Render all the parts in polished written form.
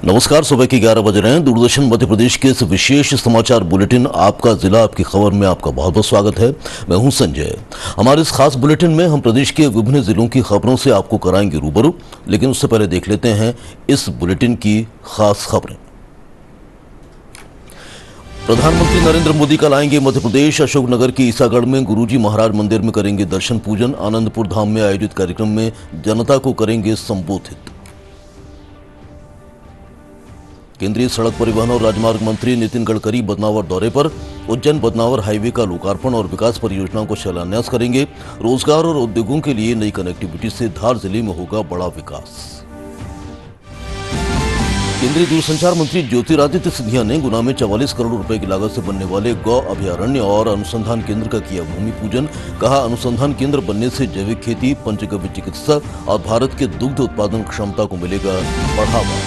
नमस्कार। सुबह के 11 बज रहे हैं। दूरदर्शन मध्य प्रदेश के इस विशेष समाचार बुलेटिन आपका जिला आपकी खबर में आपका बहुत बहुत स्वागत है। मैं हूं संजय। हमारे इस खास बुलेटिन में हम प्रदेश के विभिन्न जिलों की खबरों से आपको कराएंगे रूबरू, लेकिन उससे पहले देख लेते हैं इस बुलेटिन की खास खबरें। प्रधानमंत्री नरेंद्र मोदी कल आएंगे मध्य प्रदेश। अशोकनगर के ईसागढ़ में गुरुजी महाराज मंदिर में करेंगे दर्शन पूजन। आनंदपुर धाम में आयोजित कार्यक्रम में जनता को करेंगे संबोधित। केंद्रीय सड़क परिवहन और राजमार्ग मंत्री नितिन गडकरी बदनावर दौरे पर। उज्जैन बदनावर हाईवे का लोकार्पण और विकास परियोजनाओं को शिलान्यास करेंगे। रोजगार और उद्योगों के लिए नई कनेक्टिविटी से धार जिले में होगा बड़ा विकास। केंद्रीय दूरसंचार मंत्री ज्योतिरादित्य सिंधिया ने गुना में 44 करोड़ रुपए की लागत से बनने वाले गौ अभयारण्य और अनुसंधान केंद्र का किया भूमि पूजन। कहा, अनुसंधान केंद्र बनने से जैविक खेती, पंचगव्य चिकित्सा और भारत के दुग्ध उत्पादन क्षमता को मिलेगा बढ़ावा।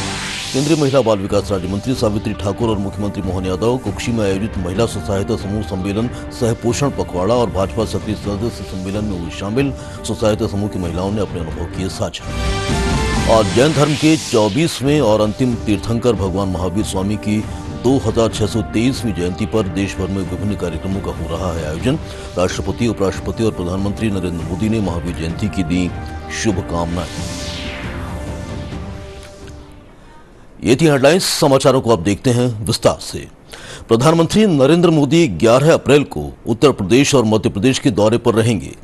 केंद्रीय महिला बाल विकास राज्य मंत्री सावित्री ठाकुर और मुख्यमंत्री मोहन यादव कुक्षी में आयोजित महिला स्व सहायता समूह सम्मेलन, सह पोषण पखवाड़ा और भाजपा सक्रिय सदस्य सम्मेलन में हुई शामिल। स्व सहायता समूह की महिलाओं ने अपने अनुभव किए साझा। और जैन धर्म के 24वें और अंतिम तीर्थंकर भगवान महावीर स्वामी की 2623वीं जयंती पर देश भर में विभिन्न कार्यक्रमों का हो रहा है आयोजन। राष्ट्रपति, उपराष्ट्रपति और प्रधानमंत्री नरेंद्र मोदी ने महावीर जयंती की दी शुभकामनाएं। ये थी हेडलाइंस। समाचारों को अब देखते हैं विस्तार से। प्रधानमंत्री नरेंद्र मोदी 11 अप्रैल को उत्तर प्रदेश और मध्य प्रदेश के दौरे पर रहेंगे।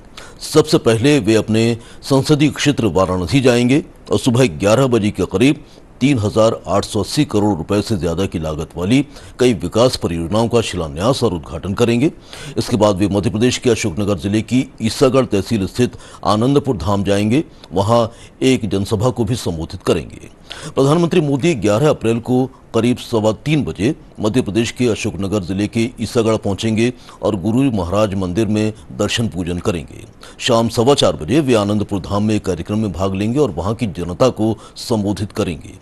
सबसे पहले वे अपने संसदीय क्षेत्र वाराणसी जाएंगे और सुबह 11 बजे के करीब 3,880 करोड़ रुपए से ज्यादा की लागत वाली कई विकास परियोजनाओं का शिलान्यास और उद्घाटन करेंगे। इसके बाद वे मध्य प्रदेश के अशोकनगर जिले की ईसागढ़ तहसील स्थित आनंदपुर धाम जाएंगे। वहां एक जनसभा को भी संबोधित करेंगे। प्रधानमंत्री मोदी 11 अप्रैल को करीब 3:15 बजे मध्य प्रदेश के अशोकनगर जिले के ईसागढ़ पहुंचेंगे और गुरु महाराज मंदिर में दर्शन पूजन करेंगे। शाम 4:15 बजे वे आनंदपुर धाम में एक कार्यक्रम में भाग लेंगे और वहां की जनता को संबोधित करेंगे।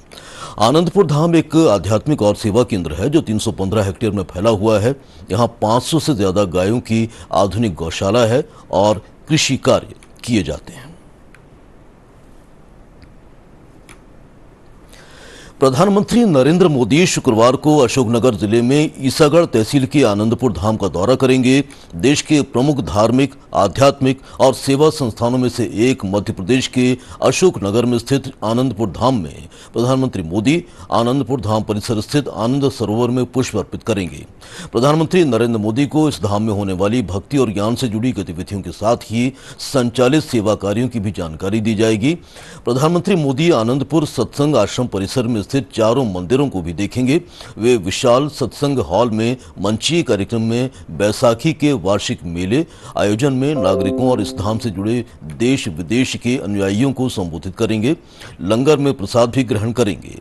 आनंदपुर धाम एक आध्यात्मिक और सेवा केंद्र है जो 315 हेक्टेयर में फैला हुआ है। यहाँ 500 से ज्यादा गायों की आधुनिक गौशाला है और कृषि कार्य किए जाते हैं। प्रधानमंत्री नरेंद्र मोदी शुक्रवार को अशोकनगर जिले में ईसागढ़ तहसील के आनंदपुर धाम का दौरा करेंगे। देश के प्रमुख धार्मिक, आध्यात्मिक और सेवा संस्थानों में से एक मध्य प्रदेश के अशोकनगर में स्थित आनंदपुर धाम में प्रधानमंत्री मोदी आनंदपुर धाम परिसर स्थित आनंद सरोवर में पुष्प अर्पित करेंगे। प्रधानमंत्री नरेंद्र मोदी को इस धाम में होने वाली भक्ति और ज्ञान से जुड़ी गतिविधियों के साथ ही संचालित सेवा कार्यों की भी जानकारी दी जाएगी। प्रधानमंत्री मोदी आनंदपुर सत्संग आश्रम परिसर में स्थित चारों मंदिरों को भी देखेंगे। वे विशाल सत्संग हॉल में मंचीय कार्यक्रम में बैसाखी के वार्षिक मेले आयोजन में नागरिकों और इस धाम से जुड़े देश विदेश के अनुयायियों को संबोधित करेंगे। लंगर में प्रसाद भी ग्रहण करेंगे।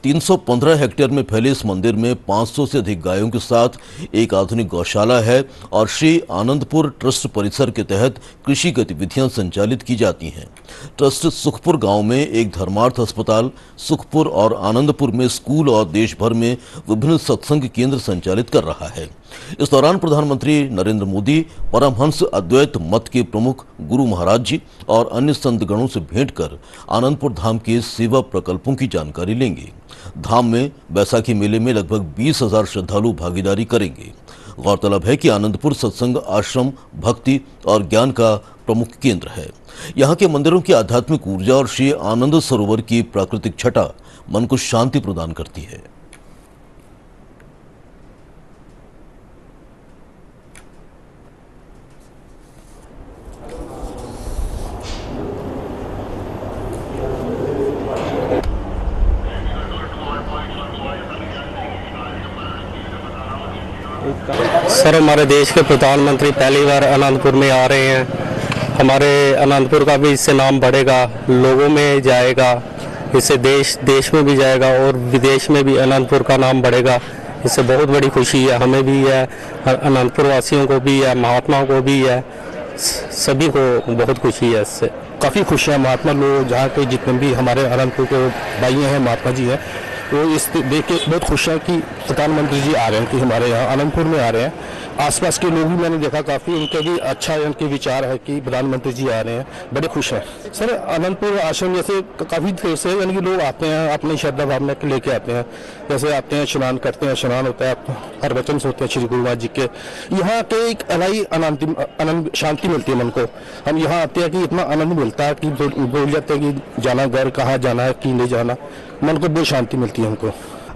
315 हेक्टेयर में फैले इस मंदिर में 500 से अधिक गायों के साथ एक आधुनिक गौशाला है और श्री आनंदपुर ट्रस्ट परिसर के तहत कृषि गतिविधियां संचालित की जाती हैं। ट्रस्ट सुखपुर गांव में एक धर्मार्थ अस्पताल, सुखपुर और आनंदपुर में स्कूल और देश भर में विभिन्न सत्संग केंद्र संचालित कर रहा है। इस दौरान प्रधानमंत्री नरेंद्र मोदी परमहंस अद्वैत मत के प्रमुख गुरु महाराज जी और अन्य संत गणों से भेंट कर आनंदपुर धाम के सेवा प्रकल्पों की जानकारी लेंगे। धाम में बैसाखी मेले में लगभग 20,000 श्रद्धालु भागीदारी करेंगे। गौरतलब है कि आनंदपुर सत्संग आश्रम भक्ति और ज्ञान का प्रमुख केंद्र है। यहाँ के मंदिरों की आध्यात्मिक ऊर्जा और श्री आनंद सरोवर की प्राकृतिक छटा मन को शांति प्रदान करती है। सर, हमारे देश के प्रधानमंत्री पहली बार आनंदपुर में आ रहे हैं। हमारे आनंदपुर का भी इससे नाम बढ़ेगा, लोगों में जाएगा, इससे देश में भी जाएगा और विदेश में भी आनंदपुर का नाम बढ़ेगा। इससे बहुत बड़ी खुशी है, हमें भी है, आनंदपुर वासियों को भी है, महात्माओं को भी है, सभी को बहुत खुशी है। इससे काफ़ी खुश हैं महात्मा लोग, जहाँ के जितने भी हमारे आनंदपुर के भाई हैं, महात्मा जी हैं, वो इस देख के बहुत खुश हैं कि प्रधानमंत्री जी आ रहे हैं, कि हमारे यहाँ आनंदपुर में आ रहे हैं। आसपास के लोग भी मैंने देखा काफ़ी उनके भी अच्छा उनके विचार है कि प्रधानमंत्री जी आ रहे हैं, बड़े खुश हैं। सर आनंदपुर आश्रम जैसे काफ़ी देर से यानी कि लोग आते हैं अपनी श्रद्धा भावना के लेके आते हैं, जैसे आते हैं स्नान करते हैं, स्नान होता है, प्रवचन होते हैं श्री गुरु महाराज जी के। यहाँ के एक अलग आनंद शांति मिलती है मन को। हम यहाँ आते हैं कि इतना आनंद मिलता है कि बोल जाते हैं कि जाना घर कहाँ जाना है, कि ले जाना, मन को बहुत शांति मिलती है हमको।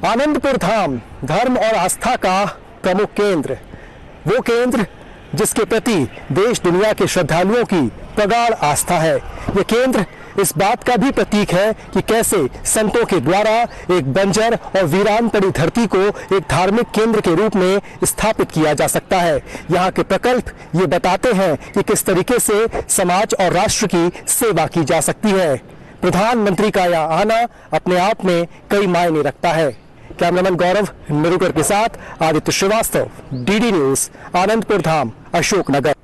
आनंदपुर धाम धर्म और आस्था का प्रमुख केंद्र, वो केंद्र जिसके प्रति देश दुनिया के श्रद्धालुओं की प्रगाढ़ आस्था है। ये केंद्र इस बात का भी प्रतीक है कि कैसे संतों के द्वारा एक बंजर और वीरान पड़ी धरती को एक धार्मिक केंद्र के रूप में स्थापित किया जा सकता है। यहाँ के प्रकल्प ये बताते हैं कि किस तरीके से समाज और राष्ट्र की सेवा की जा सकती है। प्रधानमंत्री का यहाँ आना अपने आप में कई मायने रखता है। कैमरामैन गौरव निरुकर के साथ आदित्य श्रीवास्तव, डीडी न्यूज, आनंदपुर धाम, अशोकनगर।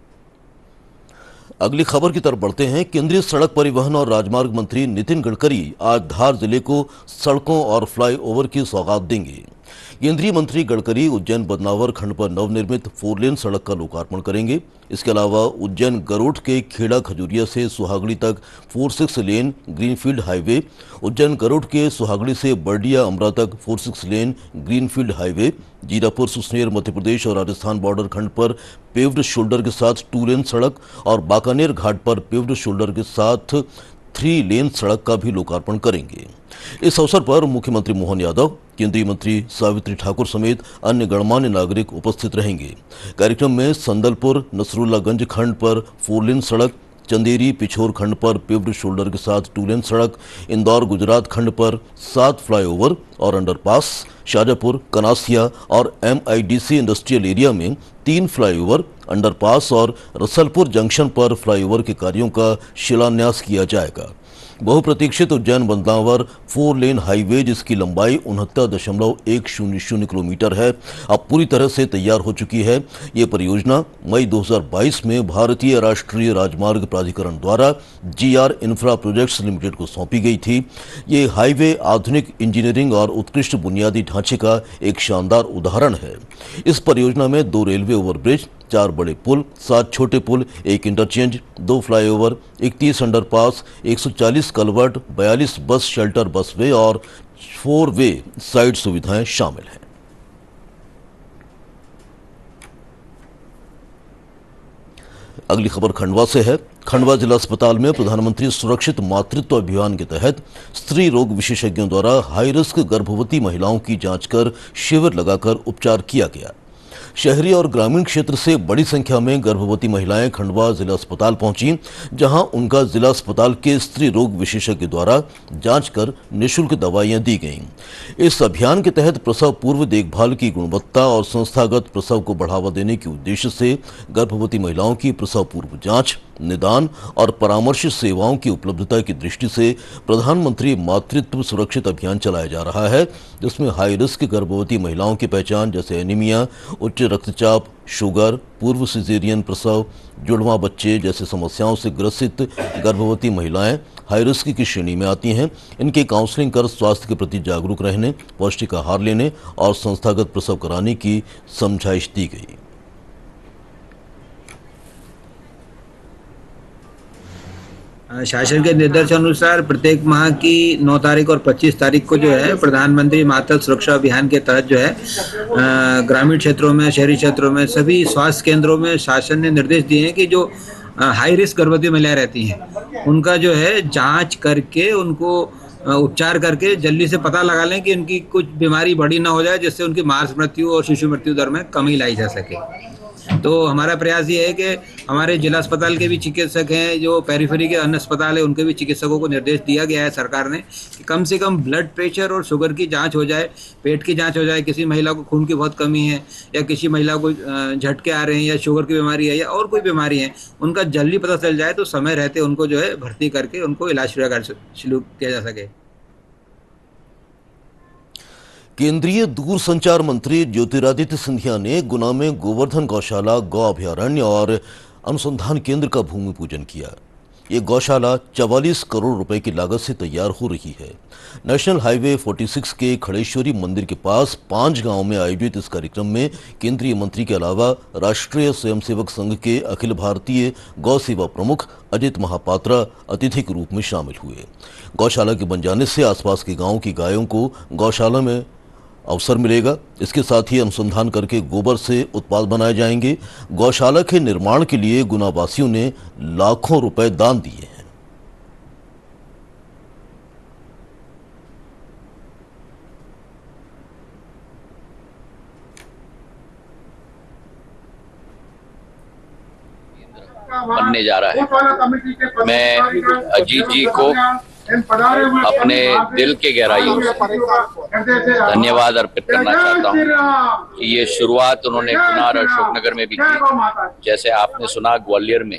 अगली खबर की तरफ बढ़ते हैं। केंद्रीय सड़क परिवहन और राजमार्ग मंत्री नितिन गडकरी आज धार जिले को सड़कों और फ्लाईओवर की सौगात देंगे। केंद्रीय मंत्री गडकरी उज्जैन बदनावर खंड पर नवनिर्मित 4 लेन सड़क का लोकार्पण करेंगे। इसके अलावा उज्जैन गरुड़ के खेड़ा खजूरिया से सुहागड़ी तक 46 lane greenfield highway, Ujjain Garud के सुहागड़ी से बर्डिया अमरा तक 46 lane greenfield highway, Jirapur Susner Madhya Pradesh और राजस्थान बॉर्डर खंड पर पेव्ड शोल्डर के साथ 2 लेन सड़क और बाकानेर घाट पर पेव्ड शोल्डर के साथ 3 लेन सड़क का भी लोकार्पण करेंगे। इस अवसर पर मुख्यमंत्री मोहन यादव, केंद्रीय मंत्री सावित्री ठाकुर समेत अन्य गणमान्य नागरिक उपस्थित रहेंगे। कार्यक्रम में संदलपुर नसरुल्लागंज खंड पर 4 लेन सड़क, चंदेरी पिछोर खंड पर पेव्ड शोल्डर के साथ 2 लेन सड़क, इंदौर गुजरात खंड पर 7 फ्लाईओवर और अंडरपास, शाजापुर कनासिया और MIDC इंडस्ट्रियल एरिया में 3 फ्लाईओवर, अंडरपास और रसलपुर जंक्शन पर फ्लाईओवर के कार्यों का शिलान्यास किया जाएगा। बहुप्रतीक्षित उज्जैन बदनावर 4 लेन हाईवे, जिसकी लंबाई 69.100 किलोमीटर है, अब पूरी तरह से तैयार हो चुकी है। ये परियोजना मई 2022 में भारतीय राष्ट्रीय राजमार्ग प्राधिकरण द्वारा GR इंफ्रा प्रोजेक्ट्स लिमिटेड को सौंपी गई थी। ये हाईवे आधुनिक इंजीनियरिंग और उत्कृष्ट बुनियादी ढांचे का एक शानदार उदाहरण है। इस परियोजना में 2 रेलवे ओवरब्रिज, 4 बड़े पुल, 7 छोटे पुल, 1 interchange, 2 flyover, 31 underpass, 140 culvert, 42 bus shelter बसवे और 4 वे साइड सुविधाएं शामिल हैं। अगली खबर खंडवा से है। खंडवा जिला अस्पताल में प्रधानमंत्री सुरक्षित मातृत्व अभियान के तहत स्त्री रोग विशेषज्ञों द्वारा हाई रिस्क गर्भवती महिलाओं की जांच कर शिविर लगाकर उपचार किया गया। शहरी और ग्रामीण क्षेत्र से बड़ी संख्या में गर्भवती महिलाएं खंडवा जिला अस्पताल पहुंची, जहां उनका जिला अस्पताल के स्त्री रोग विशेषज्ञ द्वारा जांच कर निःशुल्क दवाइयां दी गईं। इस अभियान के तहत प्रसव पूर्व देखभाल की गुणवत्ता और संस्थागत प्रसव को बढ़ावा देने के उद्देश्य से गर्भवती महिलाओं की प्रसव पूर्व जांच, निदान और परामर्श सेवाओं की उपलब्धता की दृष्टि से प्रधानमंत्री मातृत्व सुरक्षित अभियान चलाया जा रहा है, जिसमें हाई रिस्क गर्भवती महिलाओं की पहचान जैसे एनीमिया, उच्च रक्तचाप, शुगर, पूर्व सिजेरियन प्रसव, जुड़वा बच्चे जैसे समस्याओं से ग्रसित गर्भवती महिलाएं हाई रिस्क की श्रेणी में आती हैं। इनकी काउंसलिंग कर स्वास्थ्य के प्रति जागरूक रहने, पौष्टिक आहार लेने और संस्थागत प्रसव कराने की समझाइश दी गई। शासन के निर्देशानुसार प्रत्येक माह की 9 तारीख और 25 तारीख को जो है प्रधानमंत्री मातृत्व सुरक्षा अभियान के तहत जो है ग्रामीण क्षेत्रों में, शहरी क्षेत्रों में, सभी स्वास्थ्य केंद्रों में शासन ने निर्देश दिए हैं कि जो हाई रिस्क गर्भवती महिलाएं रहती हैं उनका जो है जांच करके उनको उपचार करके जल्दी से पता लगा लें कि उनकी कुछ बीमारी बड़ी ना हो जाए, जिससे उनकी मार्च मृत्यु और शिशु मृत्यु दर में कमी लाई जा सके। तो हमारा प्रयास ये है कि हमारे जिला अस्पताल के भी चिकित्सक हैं, जो पेरिफेरी के अन्य अस्पताल है उनके भी चिकित्सकों को निर्देश दिया गया है सरकार ने कि कम से कम ब्लड प्रेशर और शुगर की जांच हो जाए, पेट की जांच हो जाए। किसी महिला को खून की बहुत कमी है या किसी महिला को झटके आ रहे हैं या शुगर की बीमारी है या और कोई बीमारी है, उनका जल्दी पता चल जाए तो समय रहते उनको जो है भर्ती करके उनको इलाज शुरू किया जा सके। केंद्रीय दूरसंचार मंत्री ज्योतिरादित्य सिंधिया ने गुना में गोवर्धन गौशाला, गौ अभयारण्य और अनुसंधान केंद्र का भूमि पूजन किया। ये गौशाला 44 करोड़ रुपए की लागत से तैयार हो रही है। नेशनल हाईवे 46 के खड़ेश्वरी मंदिर के पास 5 गांव में आयोजित इस कार्यक्रम में केंद्रीय मंत्री के अलावा राष्ट्रीय स्वयंसेवक संघ के अखिल भारतीय गौ सेवा प्रमुख अजित महापात्रा अतिथि के रूप में शामिल हुए। गौशाला के बन जाने से आसपास के गांवों की गायों को गौशाला में अवसर मिलेगा। इसके साथ ही अनुसंधान करके गोबर से उत्पाद बनाए जाएंगे। गौशाला के निर्माण के लिए गुनावासियों ने लाखों रुपए दान दिए हैं। बनने जा रहा है। मैं अजीत जी को अपने दिल के गहराइयों से धन्यवाद अर्पित करना चाहता हूँ कि ये शुरुआत उन्होंने कुनार अशोकनगर में भी की। जैसे आपने सुना, ग्वालियर में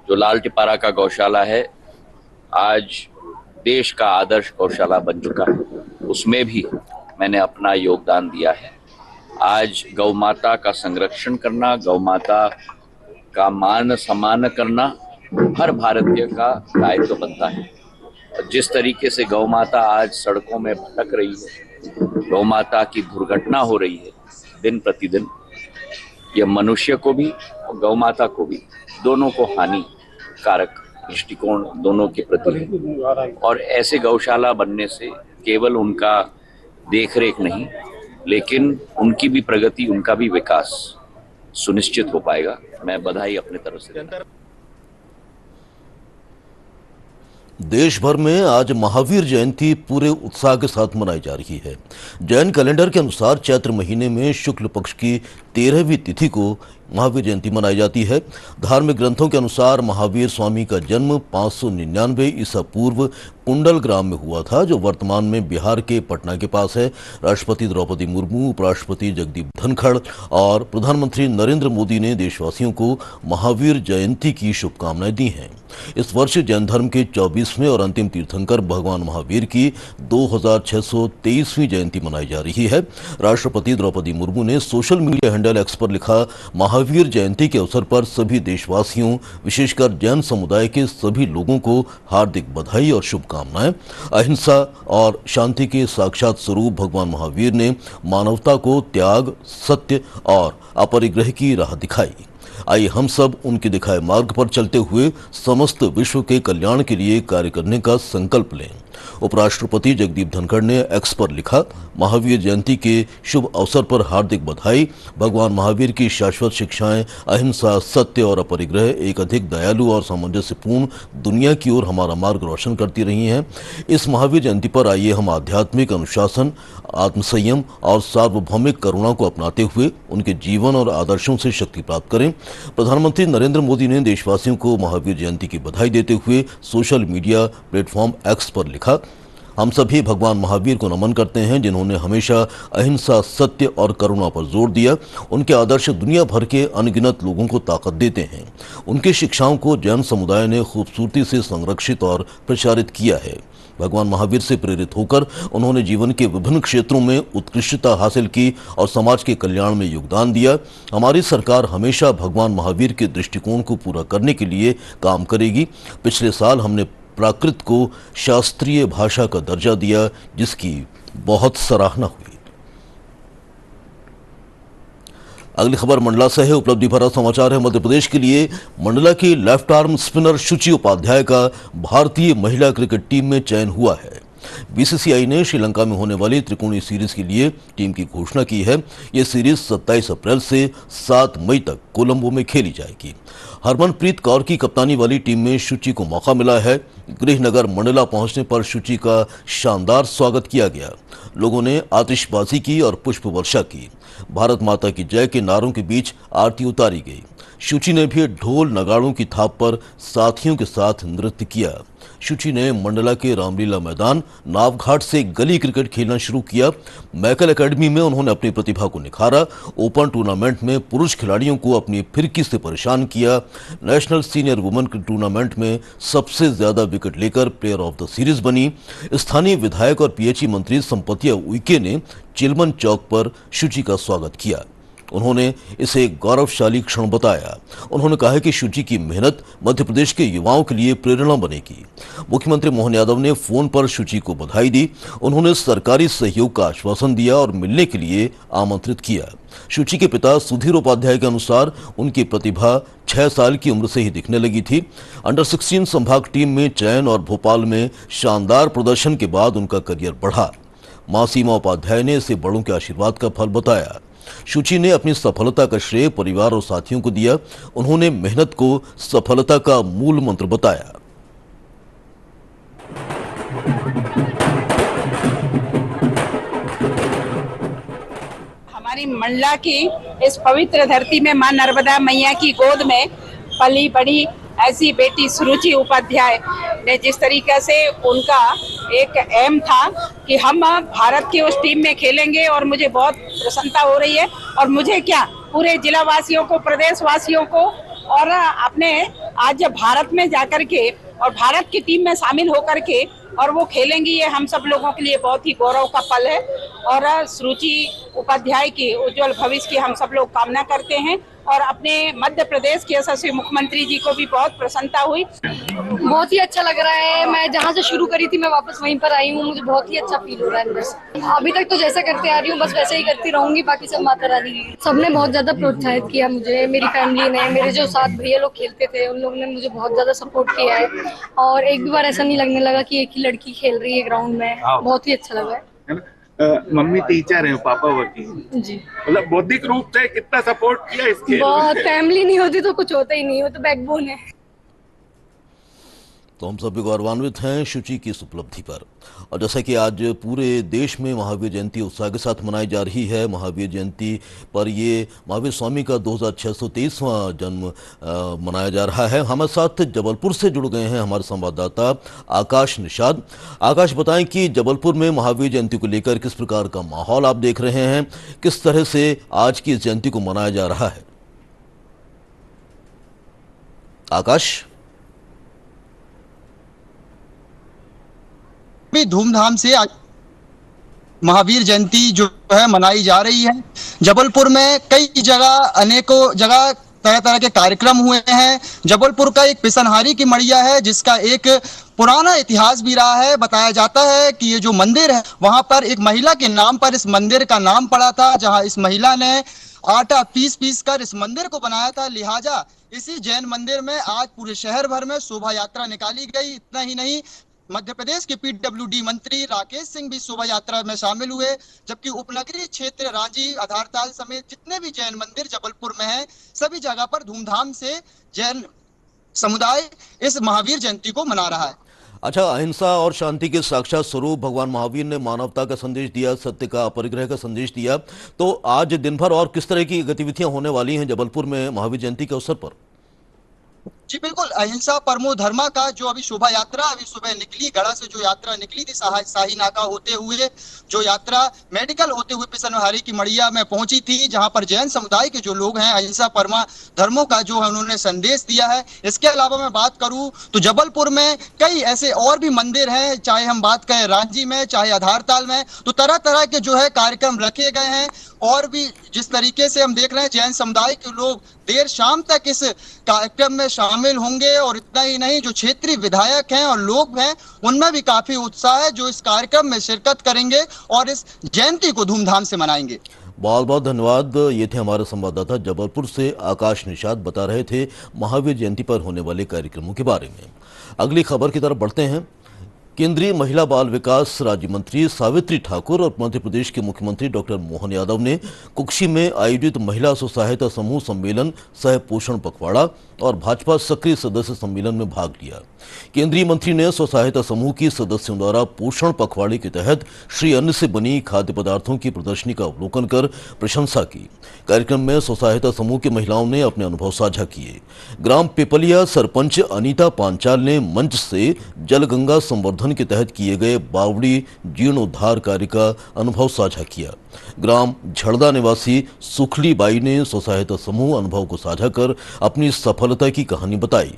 जो लाल टिपारा का गौशाला है आज देश का आदर्श गौशाला बन चुका है, उसमें भी मैंने अपना योगदान दिया है। आज गौ माता का संरक्षण करना, गौ माता का मान सम्मान करना हर भारतीय का दायित्व बनता है। जिस तरीके से गौ माता आज सड़कों में भटक रही है, गौ माता की दुर्घटना हो रही है दिन प्रतिदिन, यह मनुष्य को भी और गौ माता को भी, दोनों को हानिकारक दृष्टिकोण दोनों के प्रति है। और ऐसे गौशाला बनने से केवल उनका देखरेख नहीं, लेकिन उनकी भी प्रगति, उनका भी विकास सुनिश्चित हो पाएगा। मैं बधाई अपने तरफ से देता हूं। देश भर में आज महावीर जयंती पूरे उत्साह के साथ मनाई जा रही है। जैन कैलेंडर के अनुसार चैत्र महीने में शुक्ल पक्ष की 13वीं तिथि को महावीर जयंती मनाई जाती है। धार्मिक ग्रंथों के अनुसार महावीर स्वामी का जन्म 599 ईसा पूर्व कुंडल ग्राम में हुआ था, जो वर्तमान में बिहार के पटना के पास है। राष्ट्रपति द्रौपदी मुर्मू, उपराष्ट्रपति जगदीप धनखड़ और प्रधानमंत्री नरेंद्र मोदी ने देशवासियों को महावीर जयंती की शुभकामनाएं दी हैं। इस वर्ष जैन धर्म के 24वें और अंतिम तीर्थंकर भगवान महावीर की 2623वीं जयंती मनाई जा रही है। राष्ट्रपति द्रौपदी मुर्मू ने सोशल मीडिया हैंडल एक्स पर लिखा, महावीर जयंती के अवसर पर सभी देशवासियों, विशेषकर जैन समुदाय के सभी लोगों को हार्दिक बधाई और शुभकामनाएं। अहिंसा और शांति के साक्षात स्वरूप भगवान महावीर ने मानवता को त्याग, सत्य और अपरिग्रह की राह दिखाई। आइए हम सब उनके दिखाए मार्ग पर चलते हुए समस्त विश्व के कल्याण के लिए कार्य करने का संकल्प लें। उपराष्ट्रपति जगदीप धनखड़ ने एक्स पर लिखा, महावीर जयंती के शुभ अवसर पर हार्दिक बधाई। भगवान महावीर की शाश्वत शिक्षाएं अहिंसा, सत्य और अपरिग्रह एक अधिक दयालु और सामंजस्यपूर्ण दुनिया की ओर हमारा मार्ग रोशन करती रही हैं। इस महावीर जयंती पर आइए हम आध्यात्मिक अनुशासन, आत्मसंयम और सार्वभौमिक करुणा को अपनाते हुए उनके जीवन और आदर्शों से शक्ति प्राप्त करें। प्रधानमंत्री नरेंद्र मोदी ने देशवासियों को महावीर जयंती की बधाई देते हुए सोशल मीडिया प्लेटफॉर्म एक्स पर लिखा, हम सभी भगवान महावीर को नमन करते हैं, जिन्होंने हमेशा अहिंसा, सत्य और करुणा पर जोर दिया। उनके आदर्श दुनिया भर के अनगिनत लोगों को ताकत देते हैं। उनकी शिक्षाओं को जैन समुदाय ने खूबसूरती से संरक्षित और प्रचारित किया है। भगवान महावीर से प्रेरित होकर उन्होंने जीवन के विभिन्न क्षेत्रों में उत्कृष्टता हासिल की और समाज के कल्याण में योगदान दिया। हमारी सरकार हमेशा भगवान महावीर के दृष्टिकोण को पूरा करने के लिए काम करेगी। पिछले साल हमने प्राकृत को शास्त्रीय भाषा का दर्जा दिया, जिसकी बहुत सराहना हुई। अगली खबर मंडला से है। उपलब्धि भरा समाचार है मध्य प्रदेश के लिए। मंडला की लेफ्ट आर्म स्पिनर शुचि उपाध्याय का भारतीय महिला क्रिकेट टीम में चयन हुआ है। बीसीसीआई ने श्रीलंका में होने वाली त्रिकोणीय सीरीज के लिए टीम की घोषणा की है। यह सीरीज 27 अप्रैल से 7 मई तक कोलंबो में खेली जाएगी। हरमनप्रीत कौर की कप्तानी वाली टीम में शुचि को मौका मिला है। गृहनगर मंडला पहुंचने पर शुचि का शानदार स्वागत किया गया। लोगों ने आतिशबाजी की और पुष्प वर्षा की। भारत माता की जय के नारों के बीच आरती उतारी गई। शुचि ने भी ढोल नगाड़ों की थाप पर साथियों के साथ नृत्य किया। शुचि ने मंडला के रामलीला मैदान नावघाट से गली क्रिकेट खेलना शुरू किया। मैकल एकेडमी में उन्होंने अपनी प्रतिभा को निखारा। ओपन टूर्नामेंट में पुरुष खिलाड़ियों को अपनी फिरकी से परेशान किया। नेशनल सीनियर वुमेन टूर्नामेंट में सबसे ज्यादा विकेट लेकर प्लेयर ऑफ द सीरीज बनी। स्थानीय विधायक और पीएचई मंत्री संपतिया उइके ने चिलमन चौक पर शुचि का स्वागत किया। उन्होंने इसे गौरवशाली क्षण बताया। उन्होंने कहा कि शुचि की मेहनत मध्य प्रदेश के युवाओं के लिए प्रेरणा बनेगी। मुख्यमंत्री मोहन यादव ने फोन पर शुचि को बधाई दी। उन्होंने सरकारी सहयोग का आश्वासन दिया और मिलने के लिए आमंत्रित किया। शुचि के पिता सुधीर उपाध्याय के अनुसार उनकी प्रतिभा 6 साल की उम्र से ही दिखने लगी थी। अंडर 16 संभाग टीम में चयन और भोपाल में शानदार प्रदर्शन के बाद उनका करियर बढ़ा। मां सीमा उपाध्याय ने इसे बड़ों के आशीर्वाद का फल बताया। शुचि ने अपनी सफलता का श्रेय परिवार और साथियों को दिया। उन्होंने मेहनत को सफलता का मूल मंत्र बताया। हमारी मंडला की इस पवित्र धरती में मां नर्मदा मैया की गोद में पली बड़ी ऐसी बेटी सुरुचि उपाध्याय ने जिस तरीके से उनका एक एम था कि हम भारत की उस टीम में खेलेंगे, और मुझे बहुत प्रसन्नता हो रही है। और मुझे क्या, पूरे जिला वासियों को, प्रदेश वासियों को, और अपने आज जब भारत में जाकर के और भारत की टीम में शामिल होकर के और वो खेलेंगी, ये हम सब लोगों के लिए बहुत ही गौरव का पल है। और सुरुचि उपाध्याय की उज्जवल भविष्य की हम सब लोग कामना करते हैं। और अपने मध्य प्रदेश के यशस्वी मुख्यमंत्री जी को भी बहुत प्रसन्नता हुई। बहुत ही अच्छा लग रहा है। मैं जहाँ से शुरू करी थी मैं वापस वहीं पर आई हूँ। मुझे बहुत ही अच्छा फील हो रहा है अंदर से। अभी तक तो जैसा करते आ रही हूँ बस वैसे ही करती रहूंगी। बाकी सब माता रानी की। सबने बहुत ज्यादा प्रोत्साहित किया मुझे, मेरी फैमिली ने, मेरे जो साथ भैया लोग खेलते थे उन लोगों ने मुझे बहुत ज्यादा सपोर्ट किया है। और एक भी बार ऐसा नहीं लगने लगा कि एक ही लड़की खेल रही है ग्राउंड में। बहुत ही अच्छा लगा है। मम्मी टीचर है, पापा वकील जी। मतलब बौद्धिक रूप से कितना सपोर्ट किया इस खेल में? बहुत। फैमिली नहीं होती तो कुछ होता ही नहीं, वो तो बैकबोन है। तो हम सभी गौरवान्वित हैं शुचि की इस उपलब्धि पर। और जैसा कि आज पूरे देश में महावीर जयंती उत्साह के साथ मनाई जा रही है, महावीर जयंती पर ये महावीर स्वामी का 2623वां जन्म मनाया जा रहा है। हमारे साथ जबलपुर से जुड़ गए हैं हमारे संवाददाता आकाश निषाद। आकाश, बताएं कि जबलपुर में महावीर जयंती को लेकर किस प्रकार का माहौल आप देख रहे हैं, किस तरह से आज की इस जयंती को मनाया जा रहा है? आकाश। भी धूमधाम से आज महावीर जयंती जो है मनाई जा रही है। जबलपुर में कई जगह, अनेकों जगह तरह तरह के कार्यक्रम हुए हैं। जबलपुर का एक पिसनहारी की मड़िया है जिसका एक पुराना इतिहास भी रहा है। बताया जाता है कि ये जो मंदिर है वहां पर एक महिला के नाम पर इस मंदिर का नाम पड़ा था, जहां इस महिला ने आटा पीस कर इस मंदिर को बनाया था। लिहाजा इसी जैन मंदिर में आज पूरे शहर भर में शोभा यात्रा निकाली गई। इतना ही नहीं, मध्य प्रदेश के पीडब्ल्यूडी मंत्री राकेश सिंह भी शोभा यात्रा में शामिल हुए, जबकि उपनगरीय क्षेत्र रांची, आधारताल समेत जितने भी जैन मंदिर जबलपुर में हैं, सभी जगह पर धूमधाम से जैन समुदाय इस महावीर जयंती को मना रहा है। अच्छा, अहिंसा और शांति के साक्षात स्वरूप भगवान महावीर ने मानवता का संदेश दिया, सत्य का, अपरिग्रह का संदेश दिया। तो आज दिन भर और किस तरह की गतिविधियां होने वाली हैं जबलपुर में महावीर जयंती के अवसर पर? जी बिल्कुल, अहिंसा परमो धर्मा का जो अभी शोभा यात्रा अभी सुबह निकली, गढ़ा से जो यात्रा निकली थी शाही नाका होते हुए, जो यात्रा मेडिकल होते हुए पिसनहारी की मड़िया में पहुंची थी, जहां पर जैन समुदाय के जो लोग हैं अहिंसा परमो धर्मों का जो उन्होंने संदेश दिया है। इसके अलावा मैं बात करूं तो जबलपुर में कई ऐसे और भी मंदिर हैं, चाहे हम बात करें रांची में, चाहे आधारताल में, तो तरह तरह के जो है कार्यक्रम रखे गए हैं। और भी जिस तरीके से हम देख रहे हैं जैन समुदाय के लोग देर शाम तक इस कार्यक्रम में शामिल होंगे। और इतना ही नहीं, जो क्षेत्रीय विधायक हैं और लोग हैं उनमें भी काफी उत्साह है, जो इस कार्यक्रम में शिरकत करेंगे और इस जयंती को धूमधाम से मनाएंगे। बहुत बहुत धन्यवाद। ये थे हमारे संवाददाता जबलपुर से आकाश निषाद, बता रहे थे महावीर जयंती पर होने वाले कार्यक्रमों के बारे में। अगली खबर की तरफ बढ़ते हैं। केंद्रीय महिला बाल विकास राज्य मंत्री सावित्री ठाकुर और मध्य प्रदेश के मुख्यमंत्री डॉक्टर मोहन यादव ने कुक्षी में आयोजित महिला स्व सहायता समूह सम्मेलन सह पोषण पखवाड़ा और भाजपा सक्रिय सदस्य सम्मेलन में भाग लिया। केंद्रीय मंत्री ने स्व सहायता समूह की सदस्यों द्वारा पोषण पखवाड़े के तहत श्री अन्न से बनी खाद्य पदार्थों की प्रदर्शनी का अवलोकन कर प्रशंसा की। कार्यक्रम में स्व सहायता समूह की महिलाओं ने अपने अनुभव साझा किए। ग्राम पिपलिया सरपंच अनीता पांचाल ने मंच से जलगंगा संवर्धन के तहत किए गए बावड़ी जीर्णोद्धार कार्य का अनुभव साझा किया। ग्राम झड़दा निवासी सुखली बाई ने स्व सहायता समूह अनुभव को साझा कर अपनी सफलता की कहानी बताई।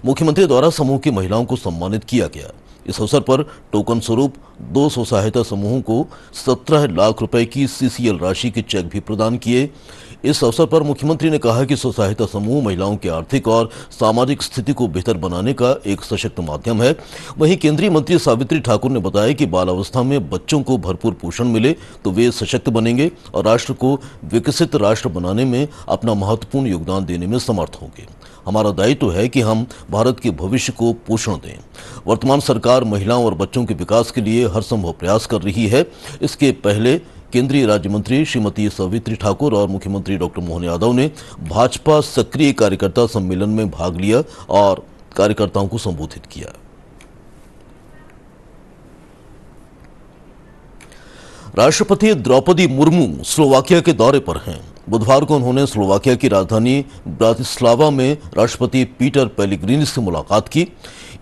मुख्यमंत्री द्वारा समूह की महिलाओं को सम्मानित किया गया। इस अवसर पर टोकन स्वरूप 200 सहायता समूहों को 17 लाख रुपए की CCL राशि के चेक भी प्रदान किए। इस अवसर पर मुख्यमंत्री ने कहा कि स्व सहायता समूह महिलाओं की आर्थिक और सामाजिक स्थिति को बेहतर बनाने का एक सशक्त माध्यम है। वहीं केंद्रीय मंत्री सावित्री ठाकुर ने बताया कि बालावस्था में बच्चों को भरपूर पोषण मिले तो वे सशक्त बनेंगे और राष्ट्र को विकसित राष्ट्र बनाने में अपना महत्वपूर्ण योगदान देने में समर्थ होंगे। हमारा दायित्व है कि हम भारत के भविष्य को पोषण दें। वर्तमान सरकार महिलाओं और बच्चों के विकास के लिए हर संभव प्रयास कर रही है। इसके पहले केंद्रीय राज्य मंत्री श्रीमती सावित्री ठाकुर और मुख्यमंत्री डॉक्टर मोहन यादव ने भाजपा सक्रिय कार्यकर्ता सम्मेलन में भाग लिया और कार्यकर्ताओं को संबोधित किया। राष्ट्रपति द्रौपदी मुर्मू स्लोवाकिया के दौरे पर हैं। बुधवार को उन्होंने स्लोवाकिया की राजधानी ब्रातिस्लावा में राष्ट्रपति पीटर पेलेग्रिनी से मुलाकात की।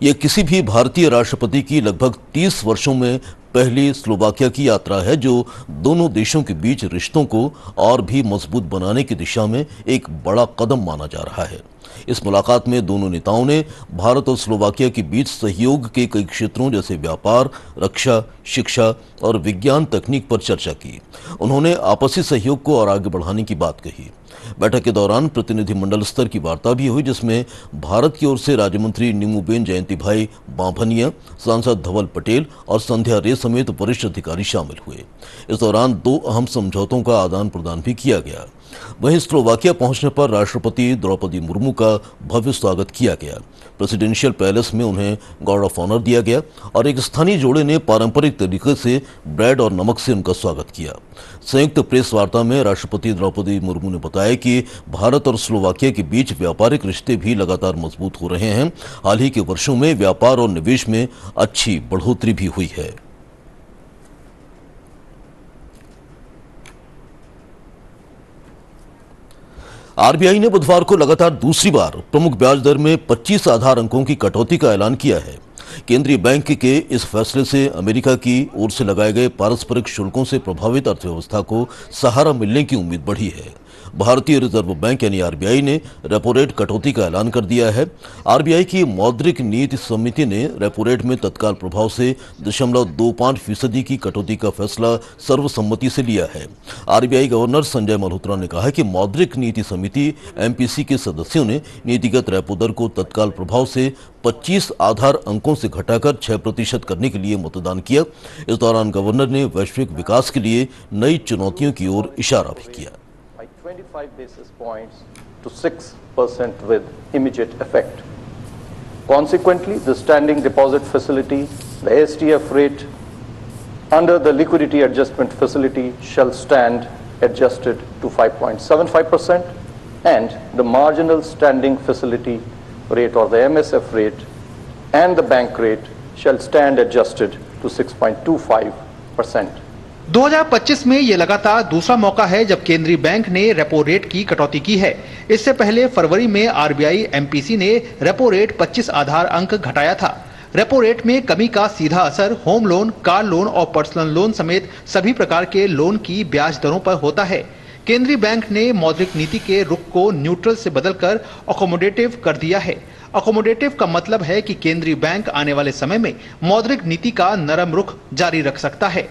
यह किसी भी भारतीय राष्ट्रपति की लगभग 30 वर्षों में पहली स्लोवाकिया की यात्रा है, जो दोनों देशों के बीच रिश्तों को और भी मजबूत बनाने की दिशा में एक बड़ा कदम माना जा रहा है। इस मुलाकात में दोनों नेताओं ने भारत और स्लोवाकिया के बीच सहयोग के कई क्षेत्रों जैसे व्यापार, रक्षा, शिक्षा और विज्ञान तकनीक पर चर्चा की। उन्होंने आपसी सहयोग को और आगे बढ़ाने की बात कही। बैठक के दौरान प्रतिनिधिमंडल स्तर की वार्ता भी हुई, जिसमें भारत की ओर से राज्यमंत्री नीमूबेन जयंतीभाई बांभनिया, सांसद धवल पटेल और संध्या रे समेत वरिष्ठ अधिकारी शामिल हुए। इस दौरान 2 अहम समझौतों का आदान प्रदान भी किया गया। वहीं स्लोवाकिया पहुंचने पर राष्ट्रपति द्रौपदी मुर्मू का भव्य स्वागत किया गया। प्रेसिडेंशियल पैलेस में उन्हें गार्ड ऑफ ऑनर दिया गया और एक स्थानीय जोड़े ने पारंपरिक तरीके से ब्रेड और नमक से उनका स्वागत किया। संयुक्त प्रेस वार्ता में राष्ट्रपति द्रौपदी मुर्मू ने बताया कि भारत और स्लोवाकिया के बीच व्यापारिक रिश्ते भी लगातार मजबूत हो रहे हैं। हाल ही के वर्षों में व्यापार और निवेश में अच्छी बढ़ोतरी भी हुई है। आरबीआई ने बुधवार को लगातार दूसरी बार प्रमुख ब्याज दर में 25 आधार अंकों की कटौती का ऐलान किया है। केंद्रीय बैंक के इस फैसले से अमेरिका की ओर से लगाए गए पारस्परिक शुल्कों से प्रभावित अर्थव्यवस्था को सहारा मिलने की उम्मीद बढ़ी है। भारतीय रिजर्व बैंक यानी आरबीआई ने रेपो रेट कटौती का ऐलान कर दिया है। आरबीआई की मौद्रिक नीति समिति ने रेपो रेट में तत्काल प्रभाव से 0.25% की कटौती का फैसला सर्वसम्मति से लिया है। आरबीआई गवर्नर संजय मल्होत्रा ने कहा कि मौद्रिक नीति समिति एमपीसी के सदस्यों ने नीतिगत रेपो दर को तत्काल प्रभाव से 25 आधार अंकों से घटाकर 6% करने के लिए मतदान किया। इस दौरान गवर्नर ने वैश्विक विकास के लिए नई चुनौतियों की ओर इशारा भी किया। 25 basis points to 6% with immediate effect. Consequently, the standing deposit facility, the STF rate under the liquidity adjustment facility shall stand adjusted to 5.75% and the marginal standing facility rate or the MSF rate and the bank rate shall stand adjusted to 6.25%. 2025 में ये लगातार दूसरा मौका है जब केंद्रीय bank ने repo rate की कटौती की है। इससे पहले फरवरी में आरबीआई एमपीसी ने रेपो रेट 25 आधार अंक घटाया था। रेपो रेट में कमी का सीधा असर होम लोन, कार लोन और पर्सनल लोन समेत सभी प्रकार के लोन की ब्याज दरों पर होता है। केंद्रीय बैंक ने मौद्रिक नीति के रुख को न्यूट्रल से बदलकर अकोमोडेटिव कर दिया है। अकोमोडेटिव का मतलब है कि केंद्रीय बैंक आने वाले समय में मौद्रिक नीति का नरम रुख जारी रख सकता है।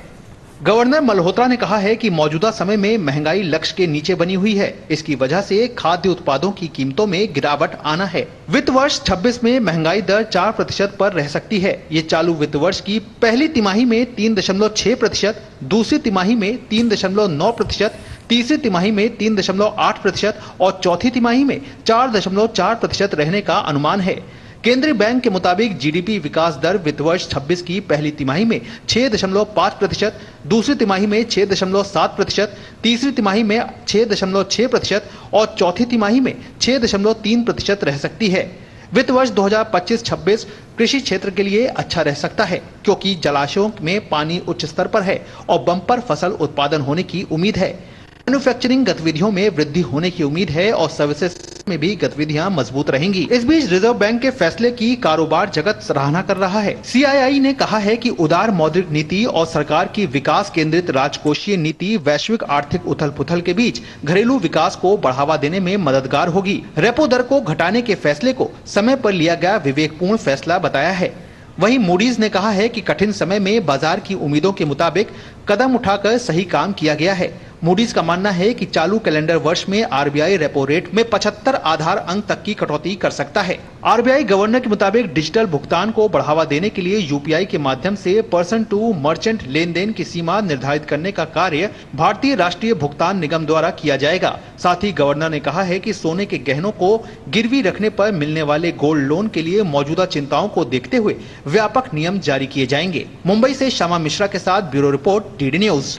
गवर्नर मल्होत्रा ने कहा है कि मौजूदा समय में महंगाई लक्ष्य के नीचे बनी हुई है। इसकी वजह से खाद्य उत्पादों की कीमतों में गिरावट आना है। वित्त वर्ष 26 में महंगाई दर 4% पर रह सकती है। ये चालू वित्त वर्ष की पहली तिमाही में 3.6%, दूसरी तिमाही में 3.9%, तीसरी तिमाही में 3.8% और चौथी तिमाही में 4.4% रहने का अनुमान है। केंद्रीय बैंक के मुताबिक जीडीपी विकास दर वित्त वर्ष 26 की पहली तिमाही में 6.5%, दूसरी तिमाही में 6.7%, तीसरी तिमाही में 6.6% और चौथी तिमाही में 6.3% रह सकती है। वित्त वर्ष 2025-26 कृषि क्षेत्र के लिए अच्छा रह सकता है, क्योंकि जलाशयों में पानी उच्च स्तर पर है और बम्पर फसल उत्पादन होने की उम्मीद है। मैन्युफैक्चरिंग गतिविधियों में वृद्धि होने की उम्मीद है और सर्विसेज में भी गतिविधियां मजबूत रहेंगी। इस बीच रिजर्व बैंक के फैसले की कारोबार जगत सराहना कर रहा है। सीआईआई ने कहा है कि उदार मौद्रिक नीति और सरकार की विकास केंद्रित राजकोषीय नीति वैश्विक आर्थिक उथल पुथल के बीच घरेलू विकास को बढ़ावा देने में मददगार होगी। रेपो दर को घटाने के फैसले को समय पर लिया गया विवेकपूर्ण फैसला बताया है। वहीं मूडीज ने कहा है कि कठिन समय में बाजार की उम्मीदों के मुताबिक कदम उठाकर सही काम किया गया है। मूडीज का मानना है कि चालू कैलेंडर वर्ष में आरबीआई रेपो रेट में 75 आधार अंक तक की कटौती कर सकता है। आरबीआई गवर्नर के मुताबिक डिजिटल भुगतान को बढ़ावा देने के लिए यूपीआई के माध्यम से पर्सन टू मर्चेंट लेन देन की सीमा निर्धारित करने का कार्य भारतीय राष्ट्रीय भुगतान निगम द्वारा किया जाएगा। साथ ही गवर्नर ने कहा है कि सोने के गहनों को गिरवी रखने पर मिलने वाले गोल्ड लोन के लिए मौजूदा चिंताओं को देखते हुए व्यापक नियम जारी किए जाएंगे। मुंबई से श्यामा मिश्रा के साथ ब्यूरो रिपोर्ट डीडी न्यूज।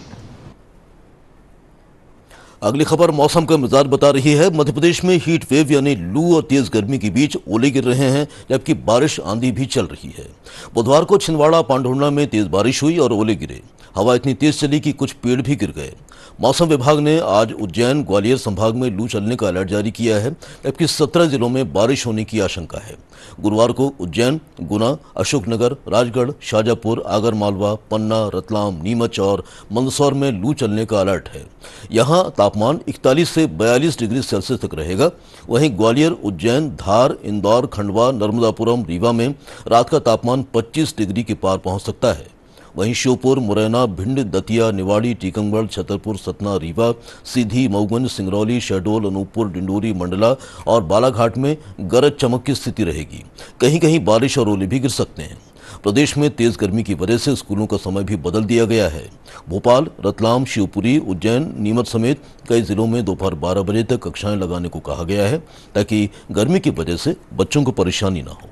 अगली खबर मौसम का मिजाज बता रही है। मध्य प्रदेश में हीट वेव यानी लू और तेज गर्मी के बीच ओले गिर रहे हैं, जबकि बारिश आंधी भी चल रही है। बुधवार को छिंदवाड़ा पांढुर्णा में तेज बारिश हुई और ओले गिरे। हवा इतनी तेज चली कि कुछ पेड़ भी गिर गए। मौसम विभाग ने आज उज्जैन ग्वालियर संभाग में लू चलने का अलर्ट जारी किया है, जबकि 17 जिलों में बारिश होने की आशंका है। गुरुवार को उज्जैन, गुना, अशोकनगर, राजगढ़, शाजापुर, आगरमालवा, पन्ना, रतलाम, नीमच और मंदसौर में लू चलने का अलर्ट है। यहां तापमान 41 से 42 डिग्री सेल्सियस तक रहेगा। वहीं ग्वालियर, उज्जैन, धार, इंदौर, खंडवा, नर्मदापुरम, रीवा में रात का तापमान 25 डिग्री के पार पहुंच सकता है। वहीं श्योपुर, मुरैना, भिंड, दतिया, निवाड़ी, टीकमगढ़, छतरपुर, सतना, रीवा, सीधी, मऊगंज, सिंगरौली, शहडोल, अनूपपुर, डिंडोरी, मंडला और बालाघाट में गरज चमक की स्थिति रहेगी। कहीं कहीं बारिश और ओले भी गिर सकते हैं। प्रदेश में तेज गर्मी की वजह से स्कूलों का समय भी बदल दिया गया है। भोपाल, रतलाम, शिवपुरी, उज्जैन, नीमच समेत कई जिलों में दोपहर 12 बजे तक कक्षाएं लगाने को कहा गया है, ताकि गर्मी की वजह से बच्चों को परेशानी न हो।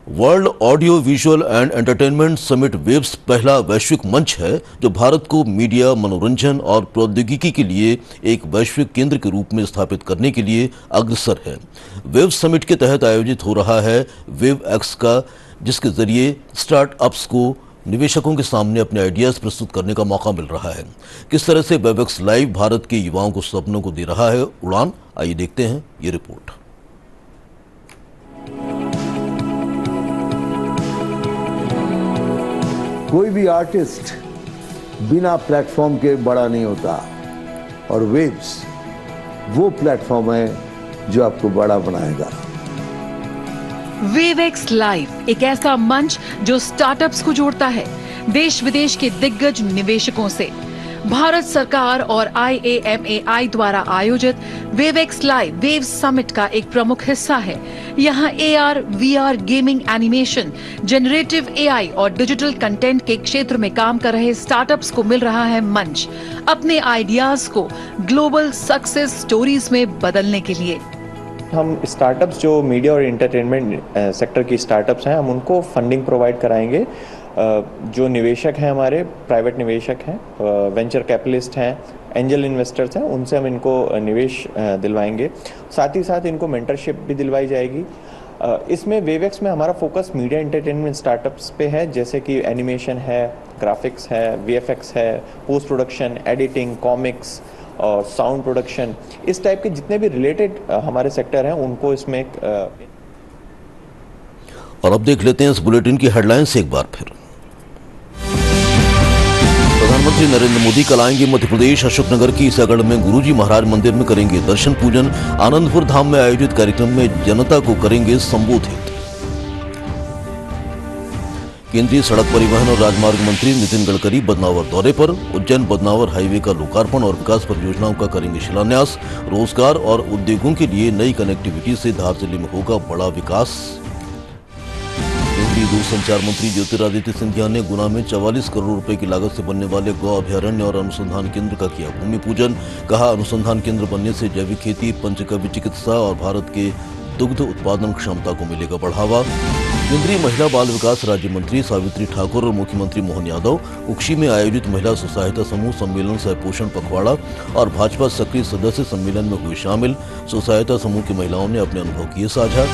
World audio visual and entertainment summit waves पहला वैश्विक मंच है जो भारत को मीडिया, मनोरंजन और प्रौद्योगिकी के लिए एक वैश्विक केंद्र के रूप में स्थापित करने के लिए अग्रसर है। वेव्स समिट के तहत आयोजित हो रहा है वेव एक्स का, जिसके जरिए स्टार्टअप्स को निवेशकों के सामने अपने आइडियाज प्रस्तुत करने का मौका मिल रहा है। किस तरह से वेव एक्स लाइव भारत के युवाओं को सपनों को दे रहा है उड़ान, आइए देखते हैं ये रिपोर्ट। कोई भी आर्टिस्ट बिना प्लेटफॉर्म के बड़ा नहीं होता और वेव्स वो प्लेटफॉर्म है जो आपको बड़ा बनाएगा। वेवएक्स लाइव एक ऐसा मंच जो स्टार्टअप्स को जोड़ता है देश विदेश के दिग्गज निवेशकों से। भारत सरकार और IAMAI द्वारा आयोजित वेवएक्स लाइव वेव समिट का एक प्रमुख हिस्सा है। यहाँ AR, VR, gaming, animation, generative AI और डिजिटल कंटेंट के क्षेत्र में काम कर रहे स्टार्टअप्स को मिल रहा है मंच अपने आइडियाज को ग्लोबल सक्सेस स्टोरीज में बदलने के लिए। हम स्टार्टअप्स जो मीडिया और एंटरटेनमेंट सेक्टर की स्टार्टअप्स हैं, हम उनको फंडिंग प्रोवाइड कराएंगे। जो निवेशक हैं हमारे, प्राइवेट निवेशक हैं, वेंचर कैपिटलिस्ट हैं, एंजल इन्वेस्टर्स हैं, उनसे हम इनको निवेश दिलवाएंगे। साथ ही साथ इनको मेंटरशिप भी दिलवाई जाएगी। इसमें वेवएक्स में हमारा फोकस मीडिया एंटरटेनमेंट स्टार्टअप्स पे है, जैसे कि एनिमेशन है, ग्राफिक्स है, VFX है, पोस्ट प्रोडक्शन, एडिटिंग, कॉमिक्स और साउंड प्रोडक्शन, इस टाइप के जितने भी रिलेटेड हमारे सेक्टर हैं उनको इसमें और अब देख लेते हैं इस बुलेटिन की हेडलाइंस एक बार फिर। प्रधानमंत्री नरेंद्र मोदी कल आएंगे मध्य प्रदेश। अशोकनगर की ईसागढ़ में गुरुजी महाराज मंदिर में करेंगे दर्शन पूजन। आनंदपुर धाम में आयोजित कार्यक्रम में जनता को करेंगे संबोधित। केंद्रीय सड़क परिवहन और राजमार्ग मंत्री नितिन गडकरी बदनावर दौरे पर। उज्जैन बदनावर हाईवे का लोकार्पण और विकास परियोजनाओं का करेंगे शिलान्यास। रोजगार और उद्योगों के लिए नई कनेक्टिविटी से धार जिले में होगा बड़ा विकास। केंद्रीय दूरसंचार मंत्री ज्योतिरादित्य सिंधिया ने गुना में 44 करोड़ रुपए की लागत से बनने वाले गौ अभ्यारण्य और अनुसंधान केंद्र का किया भूमि पूजन। कहा, अनुसंधान केंद्र बनने से जैविक खेती, पंचगव्य चिकित्सा और भारत के दुग्ध उत्पादन क्षमता को मिलेगा बढ़ावा। केंद्रीय महिला बाल विकास राज्य मंत्री सावित्री ठाकुर और मुख्यमंत्री मोहन यादव उक्षी में आयोजित महिला स्व सहायता समूह सम्मेलन सह पोषण पखवाड़ा और भाजपा सक्रिय सदस्य सम्मेलन में हुए शामिल। स्व सहायता समूह की महिलाओं ने अपने अनुभव किए साझा।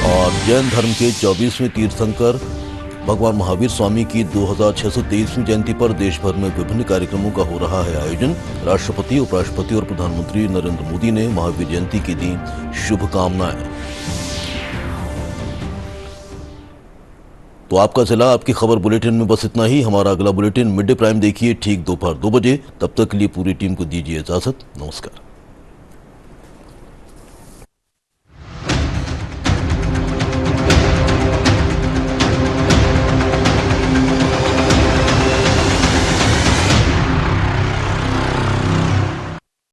और जैन धर्म के 24वें तीर्थंकर भगवान महावीर स्वामी की 2623वीं जयंती पर देश भर में विभिन्न कार्यक्रमों का हो रहा है आयोजन। राष्ट्रपति, उपराष्ट्रपति और प्रधानमंत्री नरेंद्र मोदी ने महावीर जयंती की दी शुभकामनाएं। तो आपका जिला आपकी खबर बुलेटिन में बस इतना ही। हमारा अगला बुलेटिन मिड डे प्राइम देखिए ठीक दोपहर 2 बजे। तब तक के लिए पूरी टीम को दीजिए इजाजत। नमस्कार।